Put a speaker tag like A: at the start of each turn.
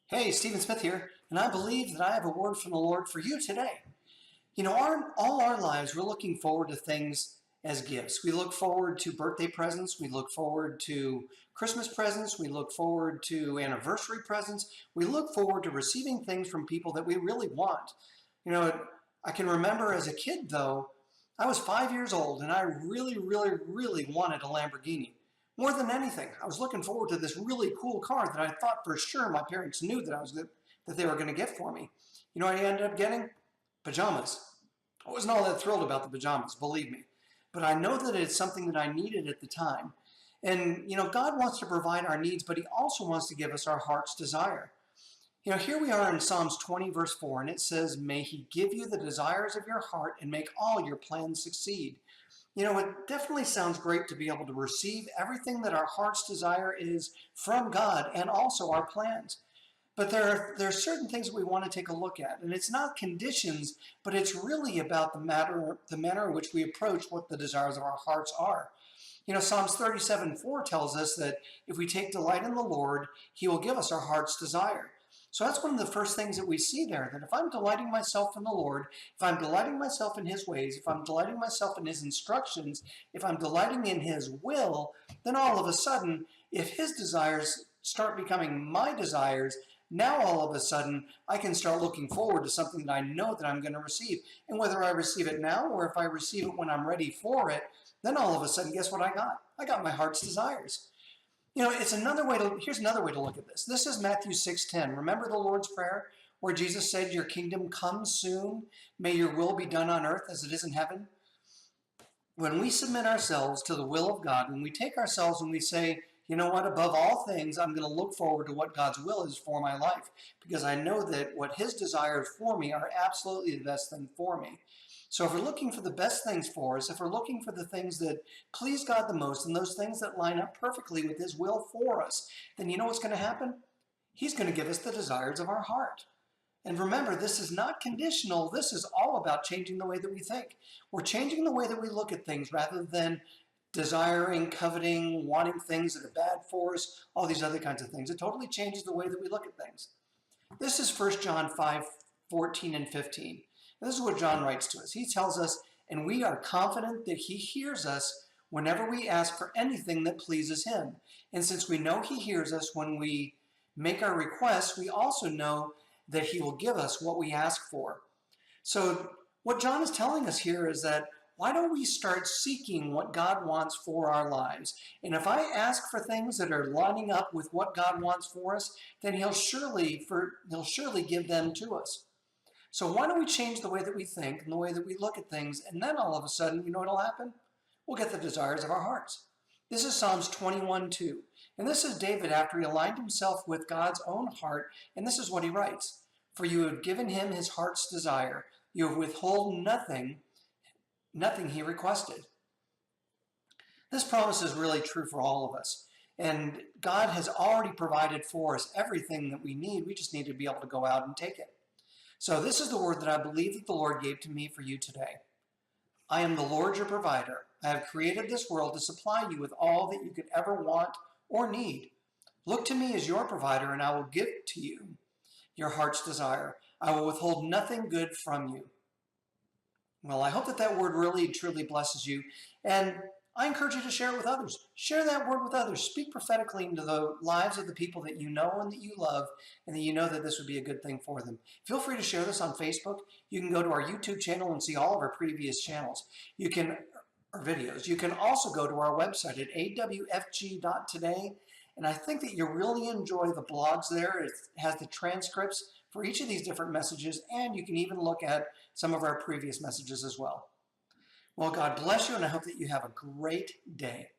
A: Hey, Stephen Smith here, and I believe that I have a word from the Lord for you today. All our lives, we're looking forward to things as gifts. We look forward to birthday presents. We look forward to Christmas presents. We look forward to anniversary presents. We look forward to receiving things from people that we really want. I can remember as a kid, though, I was 5 years old, and I really wanted a Lamborghini. More than anything, I was looking forward to this really cool car that I thought for sure my parents knew that they were going to get for me. You know what I ended up getting? Pajamas. I wasn't all that thrilled about the pajamas, believe me. But I know that it's something that I needed at the time. And, God wants to provide our needs, but He also wants to give us our heart's desire. Here we are in Psalms 20, verse 4, and it says, "May He give you the desires of your heart and make all your plans succeed." It definitely sounds great to be able to receive everything that our heart's desire is from God and also our plans. But there are certain things we want to take a look at, and it's not conditions, but it's really about the manner in which we approach what the desires of our hearts are. Psalms 37:4 tells us that if we take delight in the Lord, He will give us our heart's desire. So that's one of the first things that we see there, that if I'm delighting myself in the Lord, if I'm delighting myself in His ways, if I'm delighting myself in His instructions, if I'm delighting in His will, then all of a sudden, if His desires start becoming my desires, now all of a sudden, I can start looking forward to something that I know that I'm going to receive. And whether I receive it now or if I receive it when I'm ready for it, then all of a sudden, guess what I got? I got my heart's desires. Here's another way to look at this. This is Matthew 6:10. Remember the Lord's Prayer where Jesus said, "Your kingdom come soon. May your will be done on earth as it is in heaven." When we submit ourselves to the will of God, when we take ourselves and we say, you know what, above all things, I'm going to look forward to what God's will is for my life, because I know that what His desires for me are absolutely the best thing for me. So if we're looking for the best things for us, if we're looking for the things that please God the most, and those things that line up perfectly with His will for us, then you know what's going to happen? He's going to give us the desires of our heart. And remember, this is not conditional. This is all about changing the way that we think. We're changing the way that we look at things rather than desiring, coveting, wanting things that are bad for us, all these other kinds of things. It totally changes the way that we look at things. This is 1 John 5:14 and 15. And this is what John writes to us. He tells us, "And we are confident that He hears us whenever we ask for anything that pleases Him. And since we know He hears us when we make our requests, we also know that He will give us what we ask for." So what John is telling us here is that why don't we start seeking what God wants for our lives? And if I ask for things that are lining up with what God wants for us, then He'll surely give them to us. So why don't we change the way that we think and the way that we look at things, and then all of a sudden, you know what will happen? We'll get the desires of our hearts. This is Psalms 21:2. And this is David after he aligned himself with God's own heart, and this is what he writes: "For you have given him his heart's desire. You have withheld nothing he requested." This promise is really true for all of us. And God has already provided for us everything that we need. We just need to be able to go out and take it. So this is the word that I believe that the Lord gave to me for you today. "I am the Lord your provider. I have created this world to supply you with all that you could ever want or need. Look to me as your provider, and I will give to you your heart's desire. I will withhold nothing good from you." Well, I hope that word really, truly blesses you. And I encourage you to share it with others. Share that word with others. Speak prophetically into the lives of the people that you know and that you love, and that you know that this would be a good thing for them. Feel free to share this on Facebook. You can go to our YouTube channel and see all of our previous channels. Or videos. You can also go to our website at awfg.today. And I think that you'll really enjoy the blogs there. It has the transcripts for each of these different messages, and you can even look at some of our previous messages as well. Well, God bless you, and I hope that you have a great day.